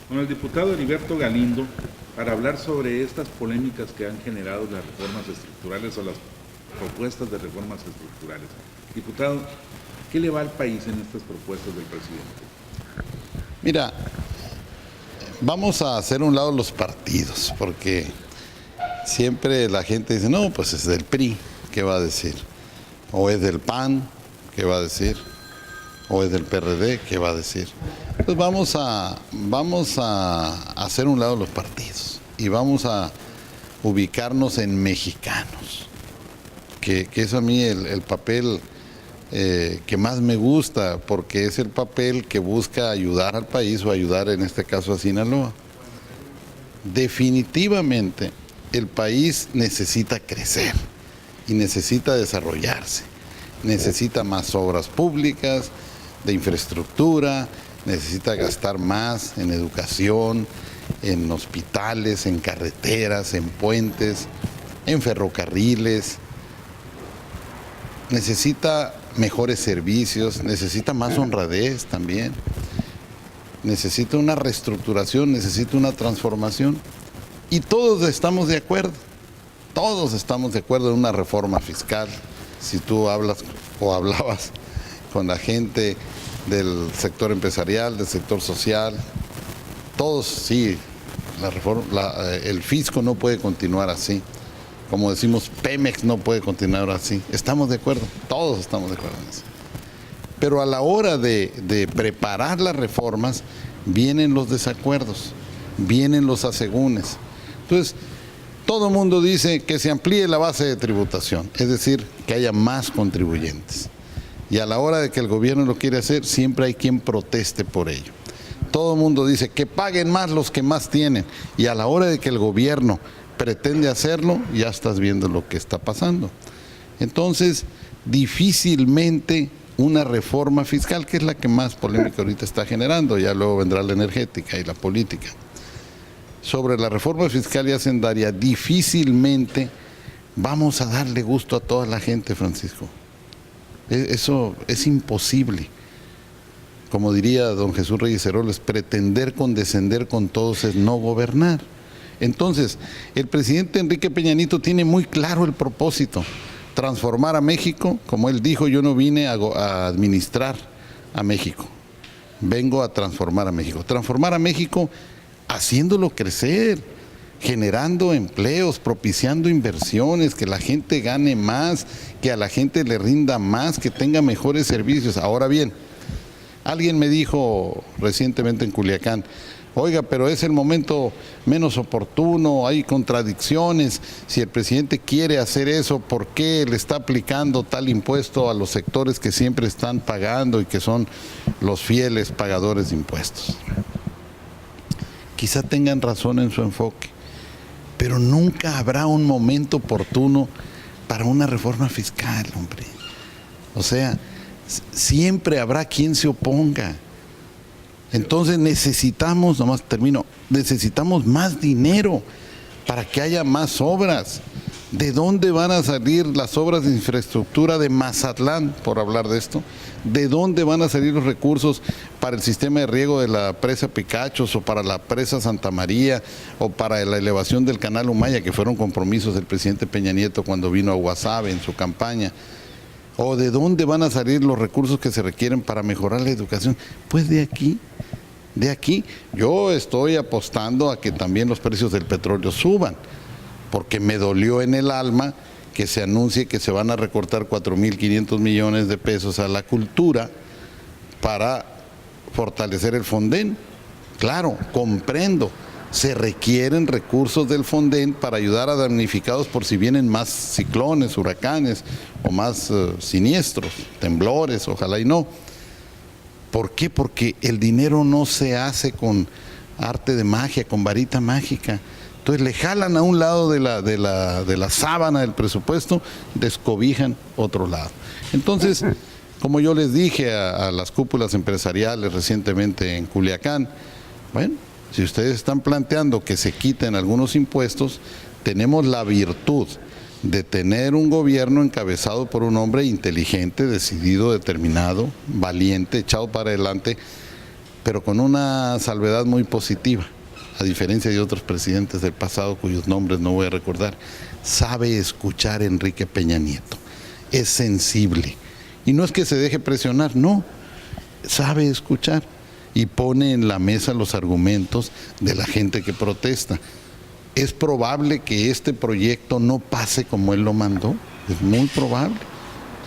con el diputado Heriberto Galindo para hablar sobre estas polémicas que han generado las reformas estructurales o las propuestas de reformas estructurales. Diputado, ¿qué le va al país en estas propuestas del presidente? Mira, vamos a hacer un lado los partidos, porque siempre la gente dice, no, pues es del PRI, ¿qué va a decir? O es del PAN, ¿qué va a decir? O es del PRD, ¿qué va a decir? Pues vamos a hacer un lado los partidos y vamos a ubicarnos en mexicanos, que es a mí el papel que más me gusta, porque es el papel que busca ayudar al país o ayudar en este caso a Sinaloa. Definitivamente el país necesita crecer y necesita desarrollarse, necesita más obras públicas, de infraestructura, necesita gastar más en educación, en hospitales, en carreteras, en puentes, en ferrocarriles, necesita mejores servicios, necesita más honradez también, necesita una reestructuración, necesita una transformación, y todos estamos de acuerdo en una reforma fiscal. Si tú hablas o hablabas con la gente del sector empresarial, del sector social, todos sí, el fisco no puede continuar así. Como decimos, Pemex no puede continuar así. Estamos de acuerdo, todos estamos de acuerdo en eso. Pero a la hora de preparar las reformas, vienen los desacuerdos, vienen los asegúnes. Entonces, todo el mundo dice que se amplíe la base de tributación, es decir, que haya más contribuyentes. Y a la hora de que el gobierno lo quiere hacer, siempre hay quien proteste por ello. Todo el mundo dice que paguen más los que más tienen. Y a la hora de que el gobierno pretende hacerlo, ya estás viendo lo que está pasando. Entonces, difícilmente una reforma fiscal, que es la que más polémica ahorita está generando, ya luego vendrá la energética y la política. Sobre la reforma fiscal y hacendaria, difícilmente vamos a darle gusto a toda la gente, Francisco. Eso es imposible. Como diría don Jesús Reyes Heroles, pretender condescender con todos es no gobernar. Entonces, el presidente Enrique Peña Nieto tiene muy claro el propósito: transformar a México. Como él dijo, yo no vine a administrar a México, vengo a transformar a México. Transformar a México haciéndolo crecer, generando empleos, propiciando inversiones, que la gente gane más, que a la gente le rinda más, que tenga mejores servicios. Ahora bien, alguien me dijo recientemente en Culiacán, oiga, pero es el momento menos oportuno, hay contradicciones, si el presidente quiere hacer eso, ¿por qué le está aplicando tal impuesto a los sectores que siempre están pagando y que son los fieles pagadores de impuestos? Quizá tengan razón en su enfoque, pero nunca habrá un momento oportuno para una reforma fiscal, hombre. O sea, siempre habrá quien se oponga. Entonces necesitamos, nomás termino, necesitamos más dinero para que haya más obras. ¿De dónde van a salir las obras de infraestructura de Mazatlán, por hablar de esto? ¿De dónde van a salir los recursos para el sistema de riego de la presa Picachos o para la presa Santa María o para la elevación del canal Humaya, que fueron compromisos del presidente Peña Nieto cuando vino a Guasave en su campaña? ¿O de dónde van a salir los recursos que se requieren para mejorar la educación? Pues de aquí. De aquí. Yo estoy apostando a que también los precios del petróleo suban, porque me dolió en el alma que se anuncie que se van a recortar 4.500 millones de pesos a la cultura para fortalecer el Fonden. Claro, comprendo, se requieren recursos del Fonden para ayudar a damnificados por si vienen más ciclones, huracanes o más siniestros, temblores, ojalá y no. ¿Por qué? Porque el dinero no se hace con arte de magia, con varita mágica. Entonces le jalan a un lado de la sábana del presupuesto, descobijan otro lado. Entonces, como yo les dije a las cúpulas empresariales recientemente en Culiacán, bueno, si ustedes están planteando que se quiten algunos impuestos, tenemos la virtud de tener un gobierno encabezado por un hombre inteligente, decidido, determinado, valiente, echado para adelante, pero con una salvedad muy positiva, a diferencia de otros presidentes del pasado cuyos nombres no voy a recordar. Sabe escuchar Enrique Peña Nieto, es sensible, y no es que se deje presionar, no, sabe escuchar y pone en la mesa los argumentos de la gente que protesta. Es probable que este proyecto no pase como él lo mandó, es muy probable,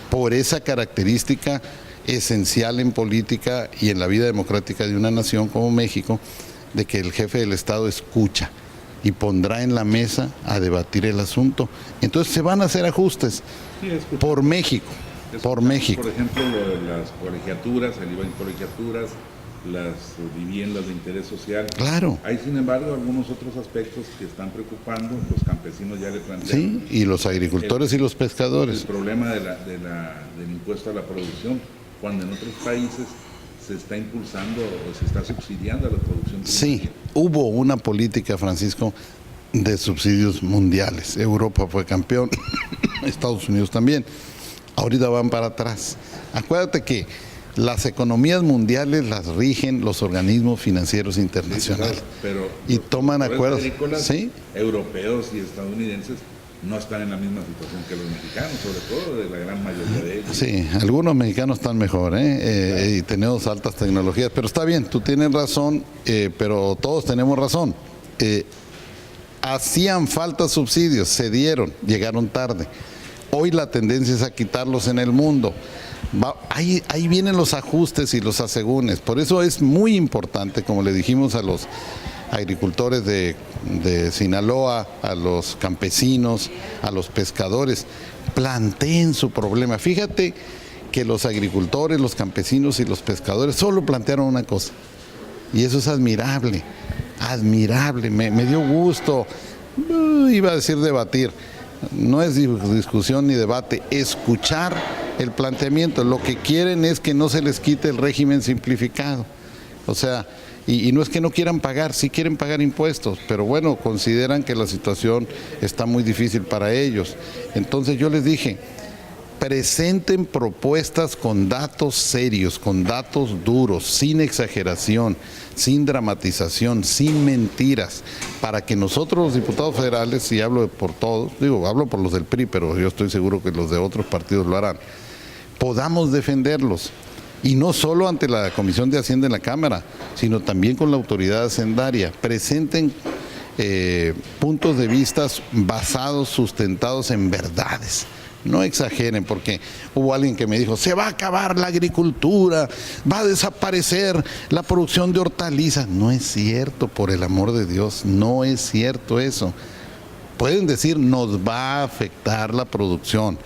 por esa característica esencial en política y en la vida democrática de una nación como México, de que el jefe del Estado escucha y pondrá en la mesa a debatir el asunto. Entonces se van a hacer ajustes por México, por México. Por ejemplo, lo de las colegiaturas, el IVA en colegiaturas, las viviendas de interés social. Claro. Hay, sin embargo, algunos otros aspectos que están preocupando. Los campesinos ya le plantean. Sí, y los agricultores y los pescadores. El problema del impuesto a la producción, cuando en otros países se está impulsando o se está subsidiando a la producción primaria. Sí, hubo una política, Francisco, de subsidios mundiales. Europa fue campeón, Estados Unidos también. Ahorita van para atrás. Acuérdate que las economías mundiales las rigen los organismos financieros internacionales. Sí, pero y toman acuerdos. ¿Sí? Europeos y estadounidenses no están en la misma situación que los mexicanos, sobre todo de la gran mayoría de ellos. Sí, algunos mexicanos están mejor, y tenemos altas tecnologías, pero está bien, tú tienes razón, pero todos tenemos razón. Hacían falta subsidios, se dieron, llegaron tarde. Hoy la tendencia es a quitarlos en el mundo. Ahí vienen los ajustes y los asegúnes. Por eso es muy importante, como le dijimos a los agricultores de Sinaloa, a los campesinos, a los pescadores, planteen su problema. Fíjate que los agricultores, los campesinos y los pescadores solo plantearon una cosa, y eso es admirable, admirable, me dio gusto, iba a decir debatir, no es discusión ni debate, escuchar el planteamiento. Lo que quieren es que no se les quite el régimen simplificado, o sea, y no es que no quieran pagar, sí quieren pagar impuestos, pero bueno, consideran que la situación está muy difícil para ellos. Entonces yo les dije, presenten propuestas con datos serios, con datos duros, sin exageración, sin dramatización, sin mentiras, para que nosotros los diputados federales, y hablo por todos, hablo por los del PRI, pero yo estoy seguro que los de otros partidos lo harán, podamos defenderlos. Y no solo ante la Comisión de Hacienda en la Cámara, sino también con la autoridad hacendaria. Presenten puntos de vista basados, sustentados en verdades. No exageren, porque hubo alguien que me dijo, se va a acabar la agricultura, va a desaparecer la producción de hortalizas. No es cierto, por el amor de Dios, no es cierto eso. Pueden decir, nos va a afectar la producción,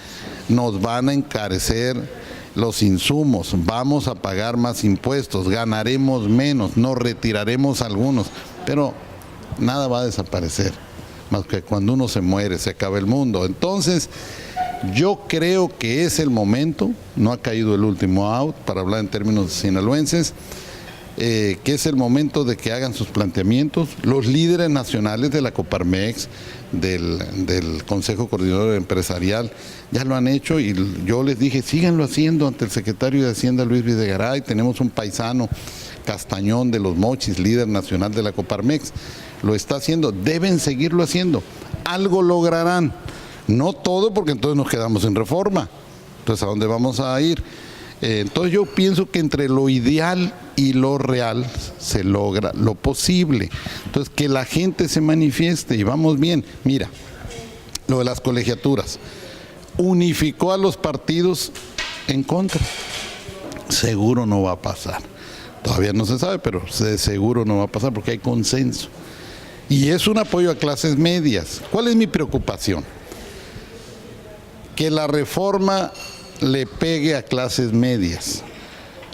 nos van a encarecer los insumos, vamos a pagar más impuestos, ganaremos menos, nos retiraremos algunos, pero nada va a desaparecer, más que cuando uno se muere, se acaba el mundo. Entonces, yo creo que es el momento, no ha caído el último out, para hablar en términos sinaloenses, que es el momento de que hagan sus planteamientos. Los líderes nacionales de la Coparmex, del Consejo Coordinador Empresarial, ya lo han hecho, y yo les dije, síganlo haciendo ante el secretario de Hacienda, Luis Videgaray. Tenemos un paisano, Castañón de los Mochis, líder nacional de la Coparmex, lo está haciendo, deben seguirlo haciendo, algo lograrán, no todo, porque entonces nos quedamos en reforma, entonces ¿a dónde vamos a ir? Entonces yo pienso que entre lo ideal y lo real se logra lo posible. Entonces que la gente se manifieste y vamos bien. Mira, lo de las colegiaturas, unificó a los partidos en contra. Seguro no va a pasar. Todavía no se sabe, pero seguro no va a pasar porque hay consenso. Y es un apoyo a clases medias. ¿Cuál es mi preocupación? Que la reforma le pegue a clases medias.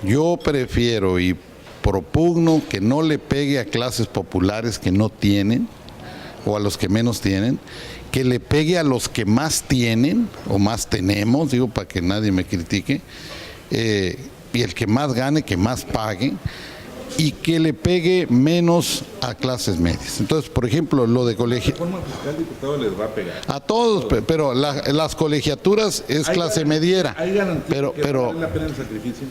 Yo prefiero y propugno que no le pegue a clases populares que no tienen o a los que menos tienen, que le pegue a los que más tienen o más tenemos, digo para que nadie me critique, y el que más gane, que más pague, y que le pegue menos a clases medias. Entonces, por ejemplo, lo de colegio... La reforma fiscal, diputado, les va a pegar. A todos, pero las colegiaturas es clase mediera. ¿Hay garantía pero vale la pena el sacrificio?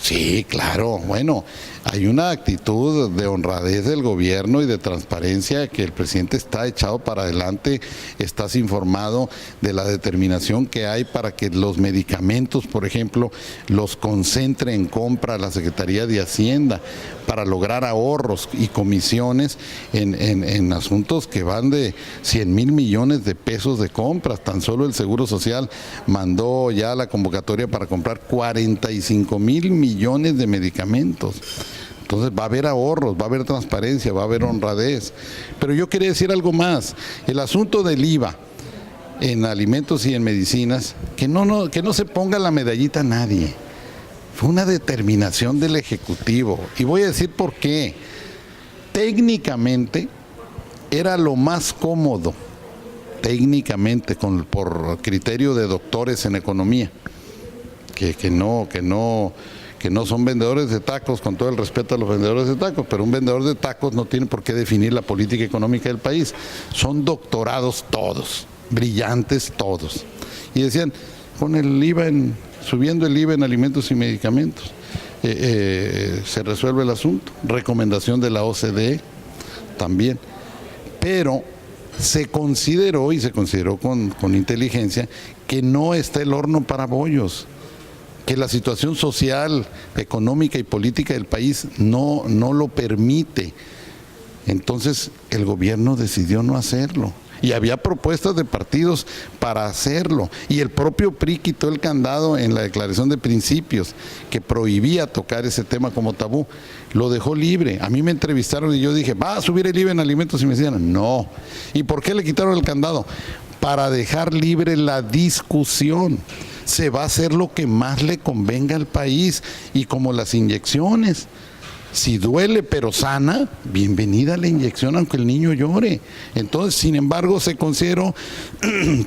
Sí, claro. Bueno, hay una actitud de honradez del gobierno y de transparencia que el presidente está echado para adelante. Estás informado de la determinación que hay para que los medicamentos, por ejemplo, los concentre en compra la Secretaría de Hacienda para lograr ahorros y comisiones en asuntos que van de 100,000 millones de pesos de compras. Tan solo el Seguro Social mandó ya la convocatoria para comprar 45,000 millones de medicamentos. Entonces va a haber ahorros, va a haber transparencia, va a haber honradez. Pero yo quería decir algo más. El asunto del IVA en alimentos y en medicinas, que no se ponga la medallita a nadie. Fue una determinación del Ejecutivo. Y voy a decir por qué. Técnicamente era lo más cómodo, técnicamente, por criterio de doctores en economía, que no son vendedores de tacos, con todo el respeto a los vendedores de tacos, pero un vendedor de tacos no tiene por qué definir la política económica del país. Son doctorados todos, brillantes todos. Y decían, con el IVA subiendo el IVA en alimentos y medicamentos, se resuelve el asunto. Recomendación de la OCDE también. Pero se consideró, y se consideró con inteligencia, que no está el horno para bollos, que la situación social, económica y política del país no lo permite. Entonces el gobierno decidió no hacerlo. Y había propuestas de partidos para hacerlo. Y el propio PRI quitó el candado en la declaración de principios que prohibía tocar ese tema como tabú. Lo dejó libre. A mí me entrevistaron y yo dije, ¿va a subir el IVA en alimentos? Y me decían, no. ¿Y por qué le quitaron el candado? Para dejar libre la discusión. Se va a hacer lo que más le convenga al país. Y como las inyecciones, si duele pero sana, bienvenida la inyección aunque el niño llore. Entonces, sin embargo, se consideró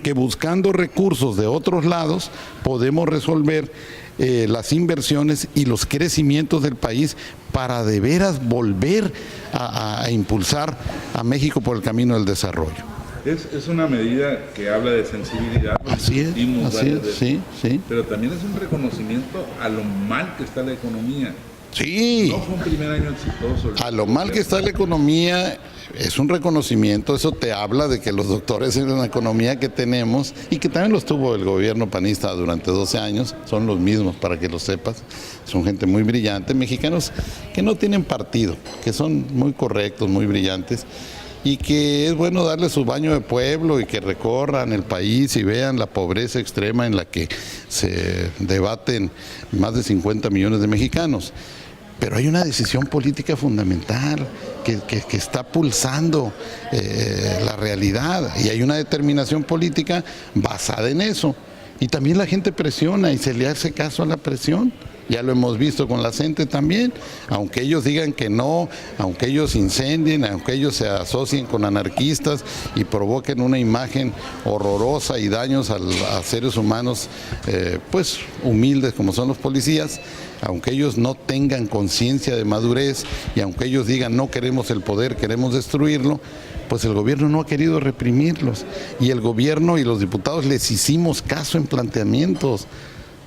que buscando recursos de otros lados podemos resolver las inversiones y los crecimientos del país para de veras volver a impulsar a México por el camino del desarrollo. Es una medida que habla de sensibilidad. Así es, sí. Pero también es un reconocimiento a lo mal que está la economía. Sí. No fue un primer año exitoso. A lo mal que está la economía es un reconocimiento. Eso te habla de que los doctores en la economía que tenemos, y que también los tuvo el gobierno panista durante 12 años, son los mismos, para que lo sepas. Son gente muy brillante, mexicanos que no tienen partido, que son muy correctos, muy brillantes, y que es bueno darles su baño de pueblo y que recorran el país y vean la pobreza extrema en la que se debaten más de 50 millones de mexicanos. Pero hay una decisión política fundamental que está pulsando la realidad, y hay una determinación política basada en eso. Y también la gente presiona y se le hace caso a la presión. Ya lo hemos visto con la gente también, aunque ellos digan que no, aunque ellos incendien, aunque ellos se asocien con anarquistas y provoquen una imagen horrorosa y daños a seres humanos pues humildes como son los policías, aunque ellos no tengan conciencia de madurez y aunque ellos digan no queremos el poder, queremos destruirlo, pues el gobierno no ha querido reprimirlos, y el gobierno y los diputados les hicimos caso en planteamientos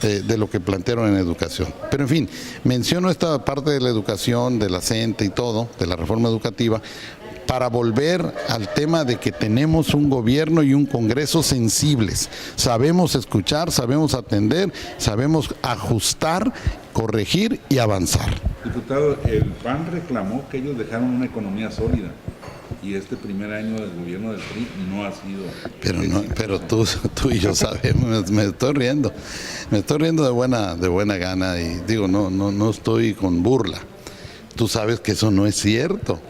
de lo que plantearon en educación. Pero en fin, menciono esta parte de la educación, de la CENTE y todo, de la reforma educativa, para volver al tema de que tenemos un gobierno y un Congreso sensibles. Sabemos escuchar, sabemos atender, sabemos ajustar, corregir y avanzar. Diputado, el PAN reclamó que ellos dejaron una economía sólida, y este primer año del gobierno del PRI no ha sido. Pero tú y yo sabemos, me estoy riendo de buena gana, y digo, no estoy con burla. Tú sabes que eso no es cierto.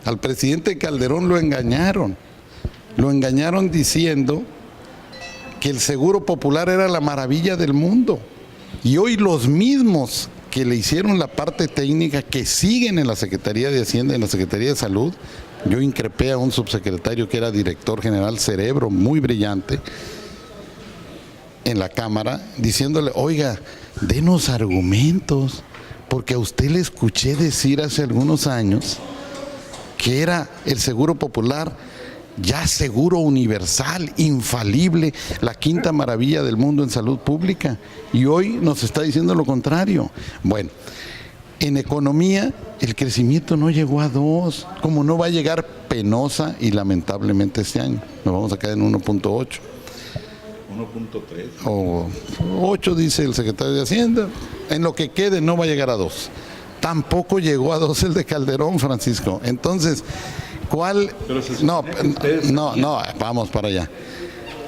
Al presidente Calderón lo engañaron diciendo que el Seguro Popular era la maravilla del mundo, y hoy los mismos que le hicieron la parte técnica, que siguen en la Secretaría de Hacienda, en la Secretaría de Salud. Yo increpé a un subsecretario que era director general, cerebro muy brillante, en la Cámara, diciéndole, oiga, denos argumentos, porque a usted le escuché decir hace algunos años que era el Seguro Popular ya seguro universal, infalible, la quinta maravilla del mundo en salud pública. Y hoy nos está diciendo lo contrario. Bueno, en economía el crecimiento no llegó a 2, como no va a llegar penosa y lamentablemente este año. Nos vamos a quedar en 1.8. 1.3. O 8 dice el secretario de Hacienda. En lo que quede no va a llegar a 2. Tampoco llegó a 2 el de Calderón, Francisco. Entonces, ¿cuál? No, vamos para allá.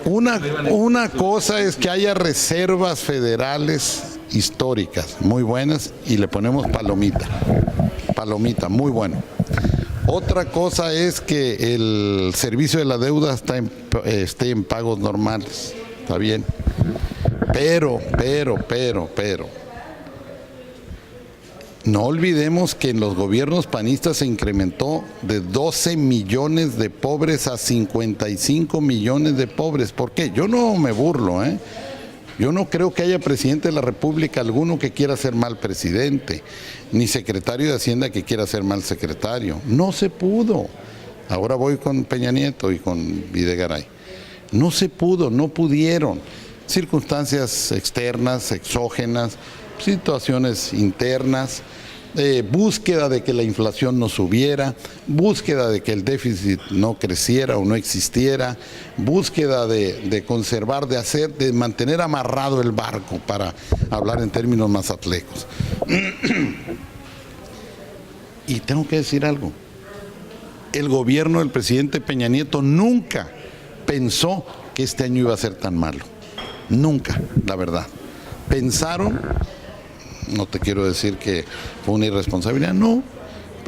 Una cosa es que haya reservas federales históricas muy buenas y le ponemos palomita, muy bueno. Otra cosa es que el servicio de la deuda esté en pagos normales, está bien. Pero, no olvidemos que en los gobiernos panistas se incrementó de 12 millones de pobres a 55 millones de pobres. ¿Por qué? Yo no me burlo, ¿eh? Yo no creo que haya presidente de la República alguno que quiera ser mal presidente, ni secretario de Hacienda que quiera ser mal secretario. No se pudo. Ahora voy con Peña Nieto y con Videgaray. No se pudo, no pudieron. Circunstancias externas, exógenas, situaciones internas, búsqueda de que la inflación no subiera, búsqueda de que el déficit no creciera o no existiera, búsqueda de conservar, de mantener amarrado el barco, para hablar en términos más atlecos. Y tengo que decir algo, el gobierno del presidente Peña Nieto nunca pensó que este año iba a ser tan malo, nunca, la verdad. Pensaron, no te quiero decir que fue una irresponsabilidad, no,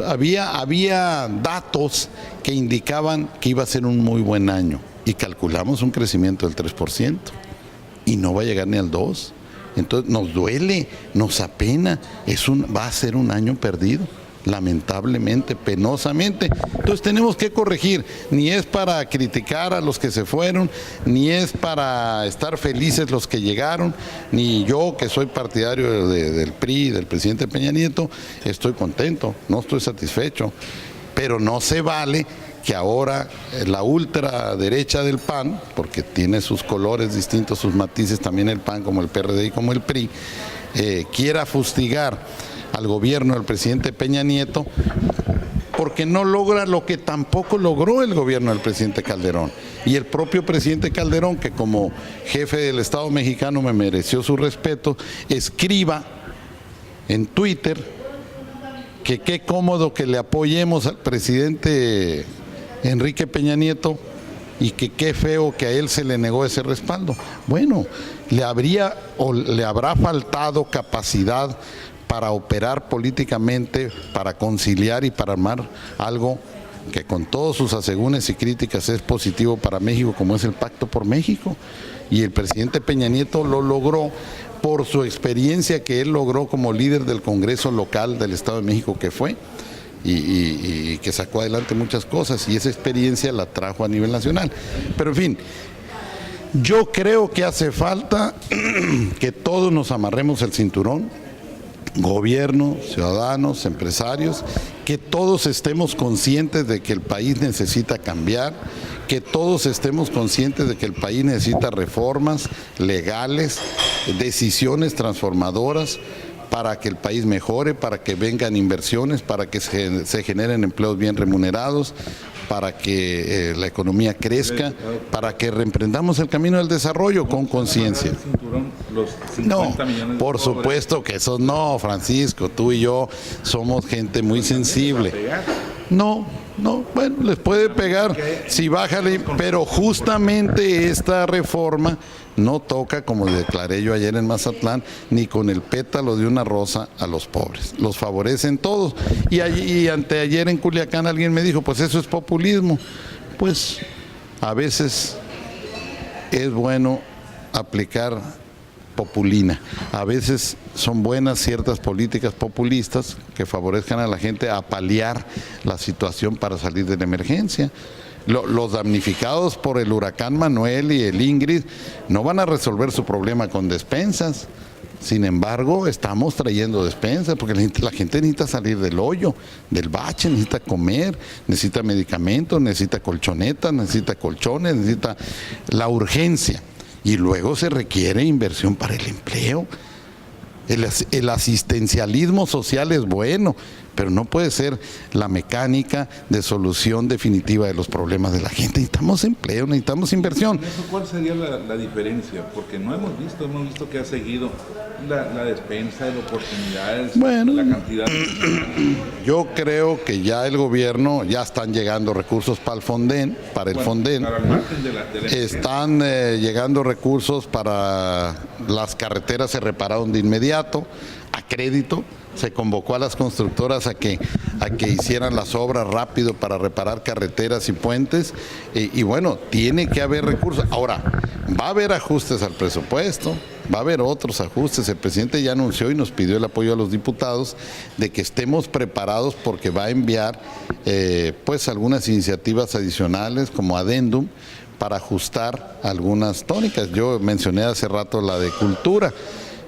había datos que indicaban que iba a ser un muy buen año y calculamos un crecimiento del 3% y no va a llegar ni al 2%. Entonces nos duele, nos apena, va a ser un año perdido, lamentablemente, penosamente. Entonces tenemos que corregir, ni es para criticar a los que se fueron, ni es para estar felices los que llegaron, ni yo, que soy partidario del PRI, del presidente Peña Nieto, estoy contento, no estoy satisfecho, pero no se vale que ahora la ultraderecha del PAN, porque tiene sus colores distintos, sus matices, también el PAN como el PRD y como el PRI, quiera fustigar al gobierno del presidente Peña Nieto porque no logra lo que tampoco logró el gobierno del presidente Calderón. Y el propio presidente Calderón, que como jefe del Estado mexicano me mereció su respeto, escriba en Twitter que qué cómodo que le apoyemos al presidente Enrique Peña Nieto y que qué feo que a él se le negó ese respaldo. Bueno, le habrá faltado capacidad para operar políticamente, para conciliar y para armar algo que con todos sus asegúnes y críticas es positivo para México, como es el Pacto por México. Y el presidente Peña Nieto lo logró por su experiencia que él logró como líder del Congreso local del Estado de México que fue, y que sacó adelante muchas cosas, y esa experiencia la trajo a nivel nacional. Pero en fin, yo creo que hace falta que todos nos amarremos el cinturón, gobierno, ciudadanos, empresarios, que todos estemos conscientes de que el país necesita cambiar, que todos estemos conscientes de que el país necesita reformas legales, decisiones transformadoras para que el país mejore, para que vengan inversiones, para que se generen empleos bien remunerados, para que la economía crezca, para que reemprendamos el camino del desarrollo con conciencia. No, por supuesto que eso no, Francisco, tú y yo somos gente muy sensible. No, bueno, les puede pegar si bájale, pero justamente esta reforma no toca, como declaré yo ayer en Mazatlán, ni con el pétalo de una rosa a los pobres. Los favorecen todos. Y anteayer en Culiacán alguien me dijo, pues eso es populismo. Pues a veces es bueno aplicar populina. A veces son buenas ciertas políticas populistas que favorezcan a la gente a paliar la situación para salir de la emergencia. Los damnificados por el huracán Manuel y el Ingrid no van a resolver su problema con despensas, Sin embargo, estamos trayendo despensas porque la gente necesita salir del hoyo, del bache, necesita comer, necesita medicamentos, necesita colchonetas, necesita colchones, necesita la urgencia. Y luego se requiere inversión para el empleo. El asistencialismo social es bueno, pero no puede ser la mecánica de solución definitiva de los problemas de la gente. Necesitamos empleo, necesitamos inversión. ¿Cuál sería la diferencia? Porque no hemos visto que ha seguido la despensa de oportunidades, bueno, la cantidad yo creo que ya el gobierno, ya están llegando recursos para el Fonden, para el Fonden. Para el margen de la están llegando recursos para las carreteras, se repararon de inmediato, a crédito. Se convocó a las constructoras a que hicieran las obras rápido para reparar carreteras y puentes. Y bueno, tiene que haber recursos. Ahora, va a haber ajustes al presupuesto, va a haber otros ajustes. El presidente ya anunció y nos pidió el apoyo a los diputados de que estemos preparados porque va a enviar pues algunas iniciativas adicionales como adendum para ajustar algunas tónicas. Yo mencioné hace rato la de cultura.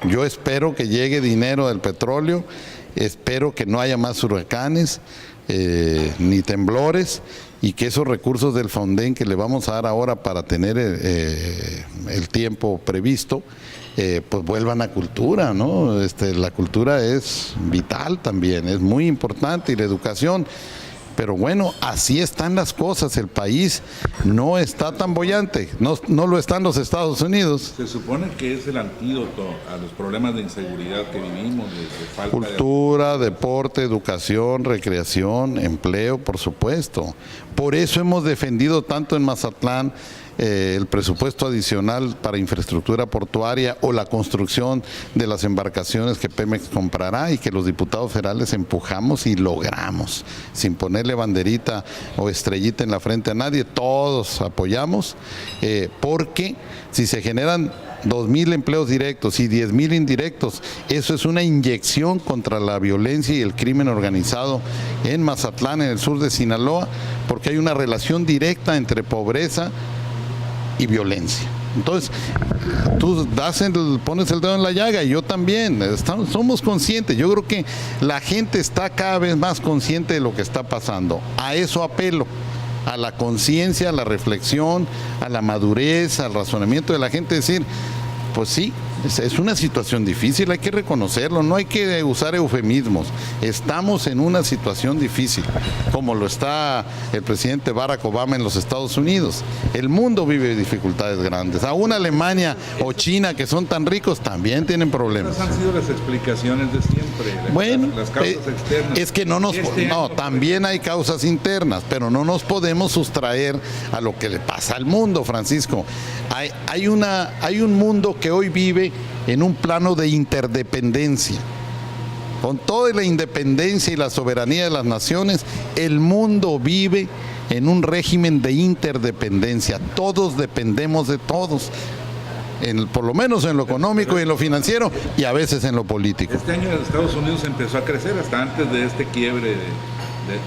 Yo espero que llegue dinero del petróleo, espero que no haya más huracanes ni temblores y que esos recursos del Fonden que le vamos a dar ahora para tener el tiempo previsto, pues vuelvan a cultura, ¿no? La cultura es vital también, es muy importante, y la educación. Pero bueno, así están las cosas, el país no está tan boyante, no lo están los Estados Unidos. Se supone que es el antídoto a los problemas de inseguridad que vivimos, de falta cultura, deporte, educación, recreación, empleo, por supuesto. Por eso hemos defendido tanto en Mazatlán el presupuesto adicional para infraestructura portuaria o la construcción de las embarcaciones que Pemex comprará y que los diputados federales empujamos y logramos, sin ponerle banderita o estrellita en la frente a nadie, todos apoyamos, porque si se generan 2,000 empleos directos y 10,000 indirectos, eso es una inyección contra la violencia y el crimen organizado en Mazatlán, en el sur de Sinaloa, porque hay una relación directa entre pobreza y violencia. Entonces, tú pones el dedo en la llaga y yo también, somos conscientes. Yo creo que la gente está cada vez más consciente de lo que está pasando. A eso apelo, a la conciencia, a la reflexión, a la madurez, al razonamiento de la gente, decir, pues sí, es una situación difícil, hay que reconocerlo, no hay que usar eufemismos. Estamos en una situación difícil, como lo está el presidente Barack Obama en los Estados Unidos. El mundo vive dificultades grandes. Aún Alemania o China, que son tan ricos, también tienen problemas. Esas han sido las explicaciones de siempre. Bueno, las causas externas. Es que también hay causas internas, pero no nos podemos sustraer a lo que le pasa al mundo, Francisco. Hay un mundo que hoy vive en un plano de interdependencia. Con toda la independencia y la soberanía de las naciones, el mundo vive en un régimen de interdependencia. Todos dependemos de todos, por lo menos en lo económico y en lo financiero, y a veces en lo político. Este año en Estados Unidos empezó a crecer hasta antes de este quiebre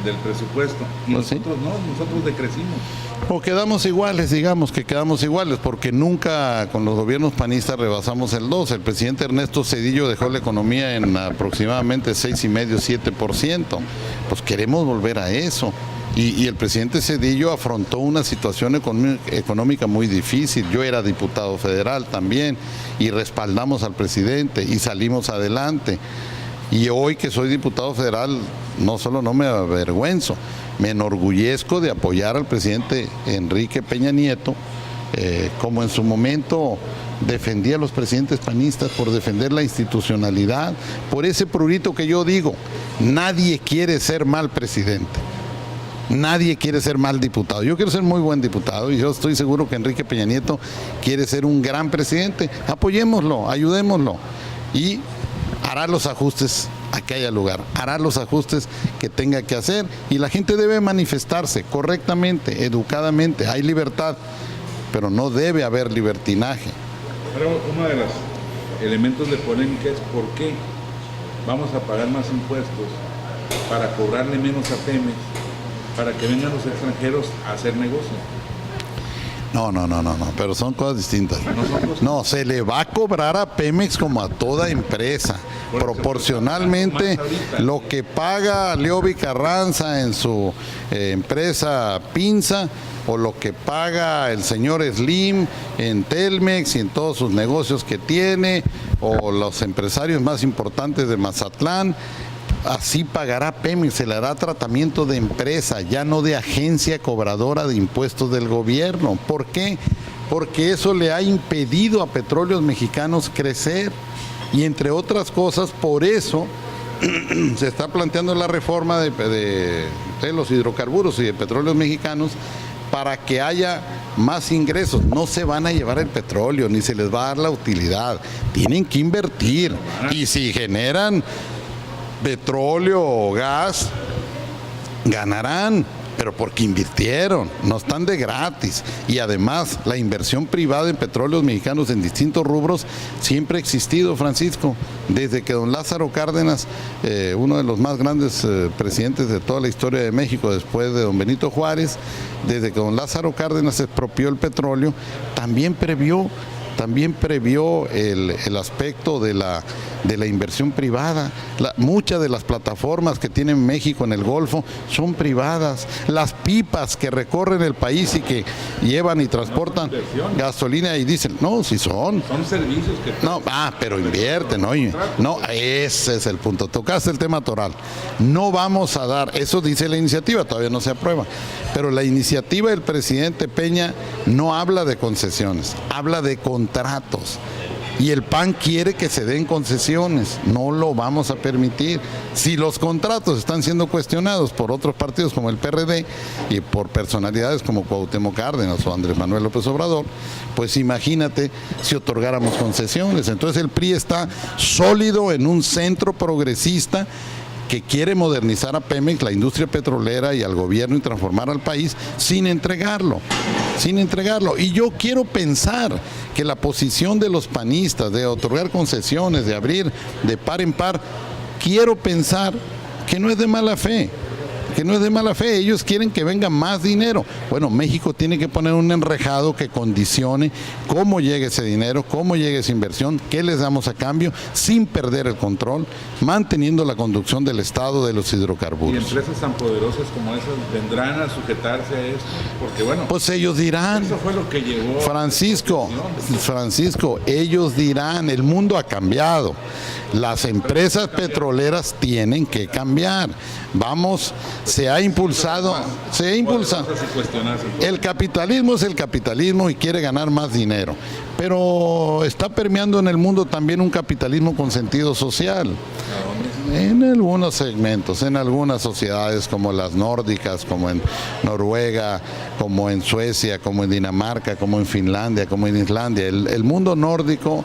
del presupuesto. Y pues nosotros sí. no, nosotros decrecimos. O quedamos iguales, digamos que quedamos iguales, porque nunca con los gobiernos panistas rebasamos el 2. El presidente Ernesto Zedillo dejó la economía en aproximadamente 6,5%, 7%. Pues queremos volver a eso. Y el presidente Zedillo afrontó una situación económica muy difícil. Yo era diputado federal también y respaldamos al presidente y salimos adelante. Y hoy que soy diputado federal, no solo no me avergüenzo, me enorgullezco de apoyar al presidente Enrique Peña Nieto, como en su momento defendía a los presidentes panistas por defender la institucionalidad, por ese prurito que yo digo, nadie quiere ser mal presidente. Nadie quiere ser mal diputado. Yo quiero ser muy buen diputado y yo estoy seguro que Enrique Peña Nieto quiere ser un gran presidente. Apoyémoslo, ayudémoslo y hará los ajustes a que haya lugar, hará los ajustes que tenga que hacer y la gente debe manifestarse correctamente, educadamente. Hay libertad, pero no debe haber libertinaje. Pero uno de los elementos de polémica es por qué vamos a pagar más impuestos para cobrarle menos a Pemex, para que vengan los extranjeros a hacer negocio. No, pero son cosas distintas. No, se le va a cobrar a Pemex como a toda empresa, proporcionalmente lo que paga Leobi Carranza en su empresa Pinza, o lo que paga el señor Slim en Telmex y en todos sus negocios que tiene, o los empresarios más importantes de Mazatlán. Así pagará Pemex, se le hará tratamiento de empresa, ya no de agencia cobradora de impuestos del gobierno. ¿Por qué? Porque eso le ha impedido a Petróleos Mexicanos crecer. Y entre otras cosas, por eso se está planteando la reforma de los hidrocarburos y de Petróleos Mexicanos, para que haya más ingresos. No se van a llevar el petróleo, ni se les va a dar la utilidad. Tienen que invertir. Y si generan petróleo o gas, ganarán, pero porque invirtieron, no están de gratis. Y además, la inversión privada en Petróleos Mexicanos en distintos rubros siempre ha existido, Francisco. Desde que don Lázaro Cárdenas, uno de los más grandes presidentes de toda la historia de México, después de don Benito Juárez, desde que don Lázaro Cárdenas expropió el petróleo, también previó el aspecto de la inversión privada. Muchas de las plataformas que tiene México en el Golfo son privadas. Las pipas que recorren el país y que llevan y transportan gasolina y dicen, no, si son. Son servicios que... No, pero invierten, oye. No, ese es el punto. Tocaste el tema toral. No vamos a dar, eso dice la iniciativa, todavía no se aprueba, pero la iniciativa del presidente Peña no habla de concesiones, habla de contratos. Y el PAN quiere que se den concesiones, no lo vamos a permitir. Si los contratos están siendo cuestionados por otros partidos como el PRD y por personalidades como Cuauhtémoc Cárdenas o Andrés Manuel López Obrador, pues imagínate si otorgáramos concesiones. Entonces el PRI está sólido en un centro progresista que quiere modernizar a Pemex, la industria petrolera, y al gobierno, y transformar al país sin entregarlo. Y yo quiero pensar que la posición de los panistas de otorgar concesiones, de abrir de par en par, quiero pensar que no es de mala fe. Ellos quieren que venga más dinero. Bueno, México tiene que poner un enrejado que condicione cómo llegue ese dinero, cómo llegue esa inversión, qué les damos a cambio, sin perder el control, manteniendo la conducción del Estado de los hidrocarburos. ¿Y empresas tan poderosas como esas vendrán a sujetarse a esto? Porque bueno, pues ellos dirán. Eso fue lo que llevó Francisco, ellos dirán, el mundo ha cambiado. Las empresas petroleras tienen que cambiar. Se ha impulsado. El capitalismo es el capitalismo y quiere ganar más dinero. Pero está permeando en el mundo también un capitalismo con sentido social. En algunos segmentos, en algunas sociedades como las nórdicas, como en Noruega, como en Suecia, como en Dinamarca, como en Finlandia, como en Islandia. El mundo nórdico,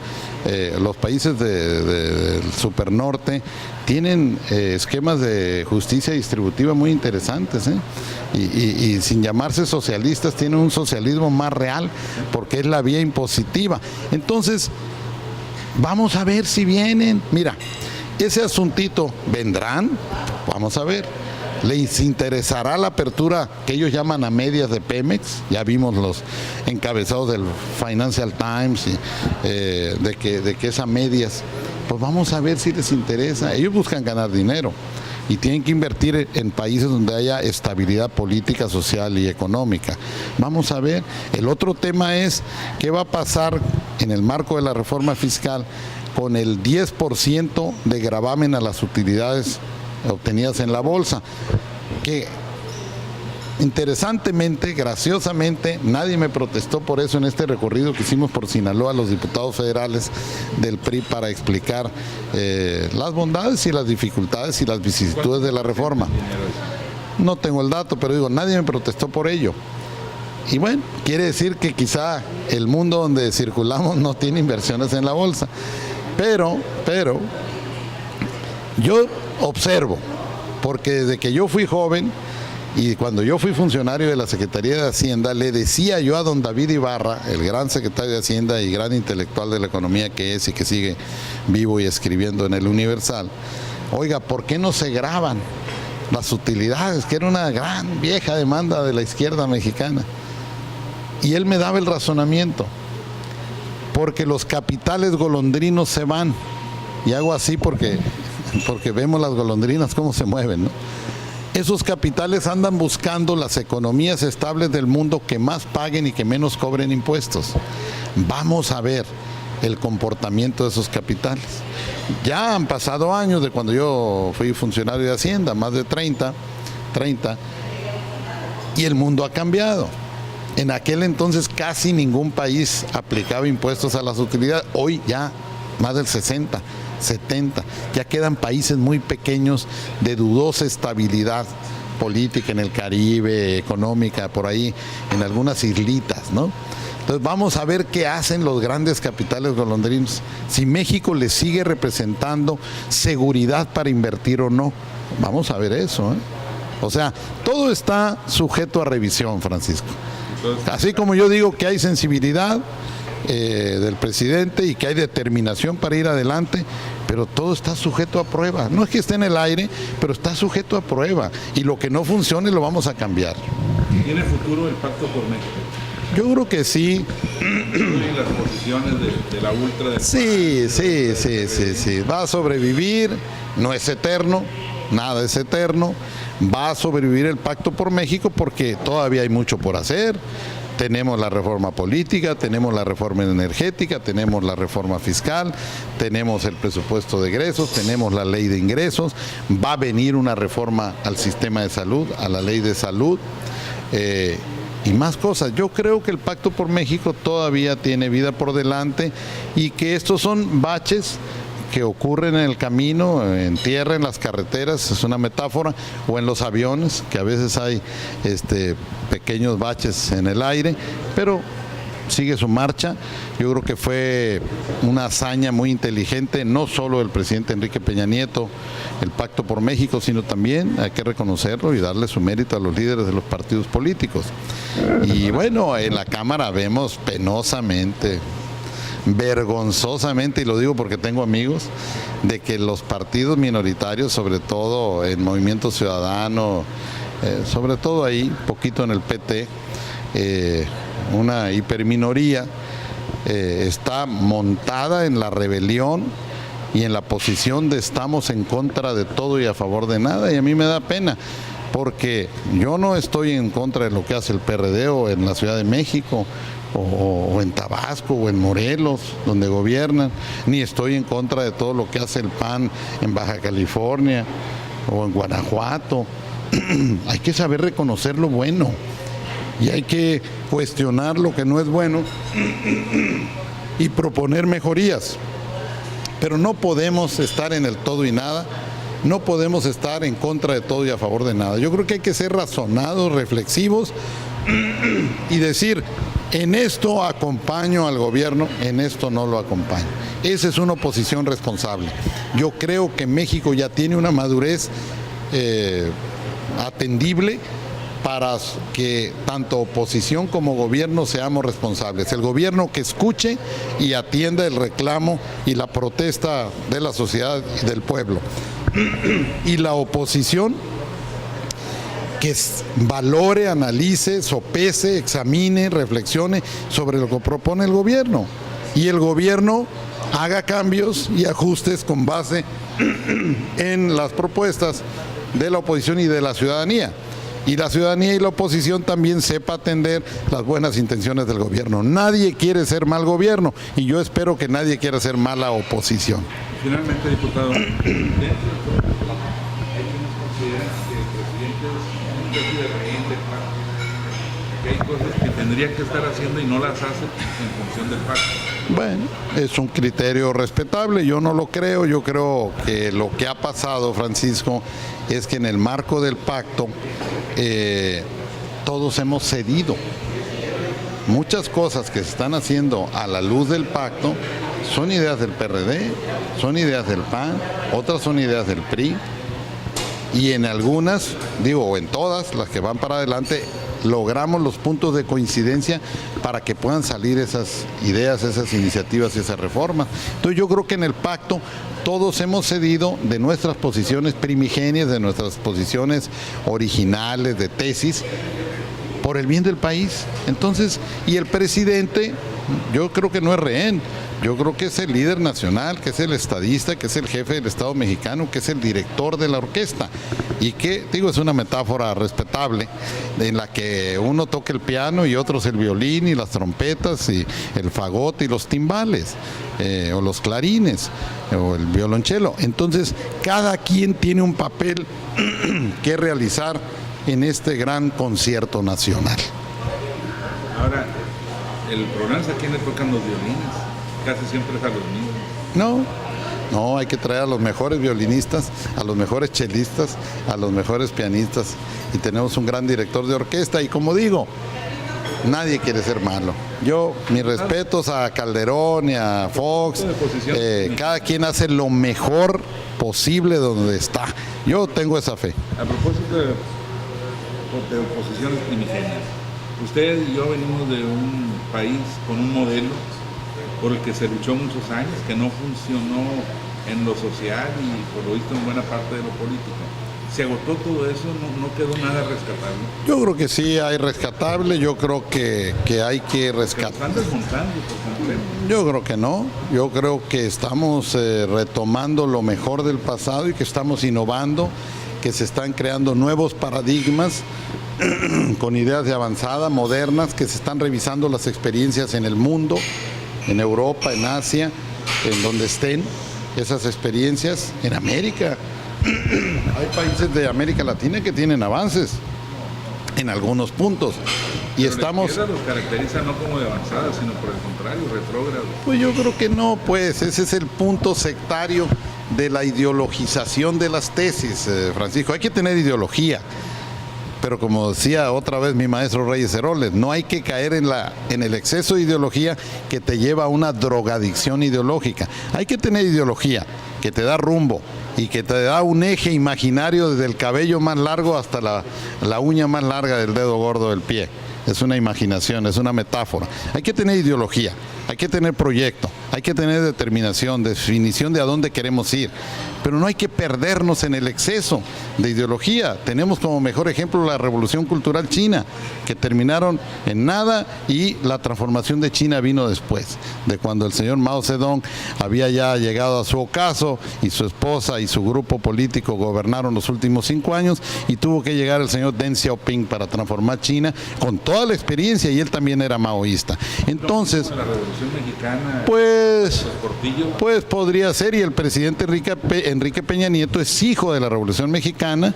los países del supernorte, tienen esquemas de justicia distributiva muy interesantes, y sin llamarse socialistas, tienen un socialismo más real, porque es la vía impositiva. Entonces, vamos a ver si vienen. Mira, ese asuntito, ¿vendrán? Vamos a ver. ¿Les interesará la apertura que ellos llaman a medias de Pemex? Ya vimos los encabezados del Financial Times de que es a medias. Pues vamos a ver si les interesa. Ellos buscan ganar dinero y tienen que invertir en países donde haya estabilidad política, social y económica. Vamos a ver. El otro tema es qué va a pasar en el marco de la reforma fiscal con el 10% de gravamen a las utilidades obtenidas en la bolsa, que interesantemente, graciosamente, nadie me protestó por eso en este recorrido que hicimos por Sinaloa, los diputados federales del PRI, para explicar las bondades y las dificultades y las vicisitudes de la reforma. No tengo el dato, pero digo, nadie me protestó por ello. Y bueno, quiere decir que quizá el mundo donde circulamos no tiene inversiones en la bolsa. Pero yo observo, porque desde que yo fui joven y cuando yo fui funcionario de la Secretaría de Hacienda, le decía yo a don David Ibarra, el gran secretario de Hacienda y gran intelectual de la economía que es y que sigue vivo y escribiendo en el Universal, oiga, ¿por qué no se graban las utilidades? Que era una gran vieja demanda de la izquierda mexicana. Y él me daba el razonamiento, porque los capitales golondrinos se van, y hago así porque vemos las golondrinas cómo se mueven, ¿no? Esos capitales andan buscando las economías estables del mundo que más paguen y que menos cobren impuestos. Vamos a ver el comportamiento de esos capitales. Ya han pasado años de cuando yo fui funcionario de Hacienda, más de 30, y el mundo ha cambiado. En aquel entonces casi ningún país aplicaba impuestos a las utilidades, hoy ya más del 60, 70, ya quedan países muy pequeños de dudosa estabilidad política en el Caribe, económica, por ahí, en algunas islitas, ¿no? Entonces vamos a ver qué hacen los grandes capitales golondrinos, si México les sigue representando seguridad para invertir o no. Vamos a ver eso, ¿eh? O sea, todo está sujeto a revisión, Francisco. Así como yo digo que hay sensibilidad del presidente y que hay determinación para ir adelante, pero todo está sujeto a prueba. No es que esté en el aire, pero está sujeto a prueba. Y lo que no funcione lo vamos a cambiar. ¿Tiene futuro el Pacto por México? Yo creo que sí. ¿Y las posiciones de la ultra del Sí. Va a sobrevivir, no es eterno, nada es eterno. Va a sobrevivir el Pacto por México porque todavía hay mucho por hacer. Tenemos la reforma política, tenemos la reforma energética, tenemos la reforma fiscal, tenemos el presupuesto de egresos, tenemos la ley de ingresos, va a venir una reforma al sistema de salud, a la ley de salud y más cosas. Yo creo que el Pacto por México todavía tiene vida por delante y que estos son baches que ocurren en el camino, en tierra, en las carreteras, es una metáfora, o en los aviones, que a veces hay pequeños baches en el aire, pero sigue su marcha. Yo creo que fue una hazaña muy inteligente, no solo del presidente Enrique Peña Nieto, el Pacto por México, sino también, hay que reconocerlo y darle su mérito a los líderes de los partidos políticos. Y bueno, en la Cámara vemos penosamente, vergonzosamente, y lo digo porque tengo amigos, de que los partidos minoritarios, sobre todo en Movimiento Ciudadano, sobre todo ahí, poquito en el PT, una hiperminoría, está montada en la rebelión y en la posición de estamos en contra de todo y a favor de nada, y a mí me da pena, porque yo no estoy en contra de lo que hace el PRD o en la Ciudad de México, o en Tabasco, o en Morelos, donde gobiernan, ni estoy en contra de todo lo que hace el PAN en Baja California, o en Guanajuato. Hay que saber reconocer lo bueno, y hay que cuestionar lo que no es bueno, y proponer mejorías. Pero no podemos estar en el todo y nada, no podemos estar en contra de todo y a favor de nada. Yo creo que hay que ser razonados, reflexivos, y decir, en esto acompaño al gobierno, en esto no lo acompaño. Esa es una oposición responsable. Yo creo que México ya tiene una madurez atendible para que tanto oposición como gobierno seamos responsables. El gobierno que escuche y atienda el reclamo y la protesta de la sociedad y del pueblo. Y la oposición que valore, analice, sopese, examine, reflexione sobre lo que propone el gobierno. Y el gobierno haga cambios y ajustes con base en las propuestas de la oposición y de la ciudadanía. Y la ciudadanía y la oposición también sepa atender las buenas intenciones del gobierno. Nadie quiere ser mal gobierno y yo espero que nadie quiera ser mala oposición. Finalmente, diputado, ¿dentro de que hay cosas que tendría que estar haciendo y no las hace en función del pacto? Bueno, es un criterio respetable, yo no lo creo. Yo creo que lo que ha pasado, Francisco, es que en el marco del pacto todos hemos cedido. Muchas cosas que se están haciendo a la luz del pacto son ideas del PRD, son ideas del PAN, otras son ideas del PRI, y en algunas, o en todas las que van para adelante, logramos los puntos de coincidencia para que puedan salir esas ideas, esas iniciativas y esas reformas. Entonces yo creo que en el pacto todos hemos cedido de nuestras posiciones primigenias, de nuestras posiciones originales, de tesis, por el bien del país. Entonces, y el presidente, yo creo que no es rehén, yo creo que es el líder nacional, que es el estadista, que es el jefe del Estado mexicano, que es el director de la orquesta. Y que, digo, es una metáfora respetable, en la que uno toca el piano y otros el violín y las trompetas y el fagote y los timbales, o los clarines, o el violonchelo. Entonces, cada quien tiene un papel que realizar en este gran concierto nacional. Ahora, el problema es a quién le tocan los violines, casi siempre es a los mismos. No, hay que traer a los mejores violinistas, a los mejores chelistas, a los mejores pianistas, y tenemos un gran director de orquesta, y como digo, nadie quiere ser malo. Yo, mis respetos a Calderón y a Fox, cada quien hace lo mejor posible donde está. Yo tengo esa fe. A propósito de oposiciones primigenias, usted y yo venimos de un país con un modelo por el que se luchó muchos años, que no funcionó en lo social y por lo visto en buena parte de lo político. ¿Se agotó todo eso? ¿No quedó nada rescatable? Yo creo que sí hay rescatable, yo creo que hay que rescatar. ¿Están desmontando por completo? Yo creo que no, yo creo que estamos retomando lo mejor del pasado y que estamos innovando, que se están creando nuevos paradigmas con ideas de avanzada, modernas, que se están revisando las experiencias en el mundo, en Europa, en Asia, en donde estén esas experiencias, en América. Hay países de América Latina que tienen avances en algunos puntos. Y pero estamos... la izquierda los caracteriza no como de avanzada, sino por el contrario, retrógrado. Pues yo creo que no, pues ese es el punto sectario de la ideologización de las tesis, Francisco. Hay que tener ideología, pero como decía otra vez mi maestro Reyes Heroles, no hay que caer en el exceso de ideología que te lleva a una drogadicción ideológica. Hay que tener ideología que te da rumbo y que te da un eje imaginario desde el cabello más largo hasta la uña más larga del dedo gordo del pie. Es una imaginación, es una metáfora. Hay que tener ideología, hay que tener proyecto, hay que tener determinación, definición de a dónde queremos ir. Pero no hay que perdernos en el exceso de ideología. Tenemos como mejor ejemplo la Revolución Cultural China, que terminaron en nada, y la transformación de China vino después, de cuando el señor Mao Zedong había ya llegado a su ocaso y su esposa y su grupo político gobernaron los últimos 5 años, y tuvo que llegar el señor Deng Xiaoping para transformar China con toda la experiencia, y él también era maoísta. Entonces, la Revolución Mexicana, pues podría ser, y el presidente Enrique Peña Nieto es hijo de la Revolución Mexicana,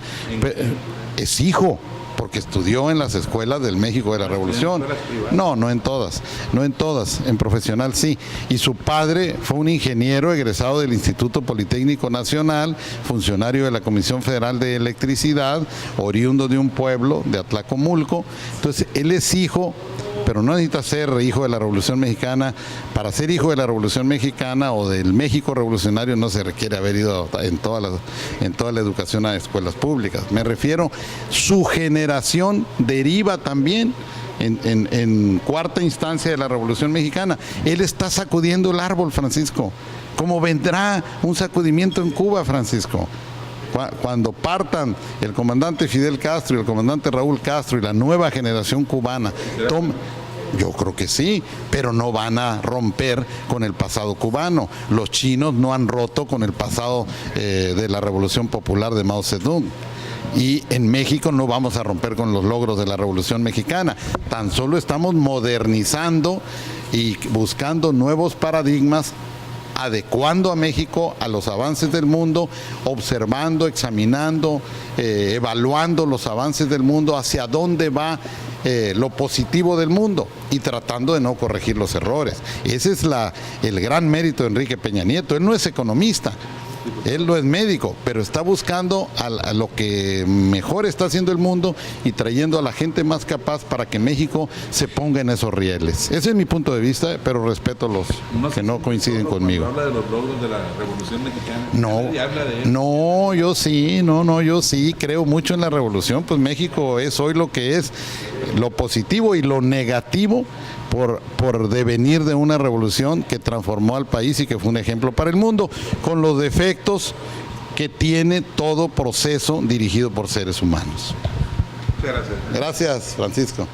es hijo, porque estudió en las escuelas del México de la Revolución. No en todas, en profesional sí. Y su padre fue un ingeniero egresado del Instituto Politécnico Nacional, funcionario de la Comisión Federal de Electricidad, oriundo de un pueblo de Atlacomulco. Entonces, él es hijo, pero no necesita ser hijo de la Revolución Mexicana. Para ser hijo de la Revolución Mexicana o del México revolucionario no se requiere haber ido en toda la educación a escuelas públicas. Me refiero, su generación deriva también en cuarta instancia de la Revolución Mexicana. Él está sacudiendo el árbol, Francisco. ¿Cómo vendrá un sacudimiento en Cuba, Francisco? Cuando partan el comandante Fidel Castro y el comandante Raúl Castro y la nueva generación cubana, yo creo que sí, pero no van a romper con el pasado cubano. Los chinos no han roto con el pasado de la Revolución Popular de Mao Zedong. Y en México no vamos a romper con los logros de la Revolución Mexicana. Tan solo estamos modernizando y buscando nuevos paradigmas, adecuando a México a los avances del mundo, observando, examinando, evaluando los avances del mundo, hacia dónde va lo positivo del mundo, y tratando de no corregir los errores. Ese es el gran mérito de Enrique Peña Nieto. Él no es economista, él no es médico, pero está buscando a lo que mejor está haciendo el mundo y trayendo a la gente más capaz para que México se ponga en esos rieles. Ese es mi punto de vista, pero respeto a los que no coinciden conmigo. ¿Habla de los logros de la Revolución Mexicana? No, habla de él. No, yo sí creo mucho en la revolución. Pues México es hoy lo que es, lo positivo y lo negativo por devenir de una revolución que transformó al país y que fue un ejemplo para el mundo, con los defectos que tiene todo proceso dirigido por seres humanos. Muchas gracias. Gracias, Francisco.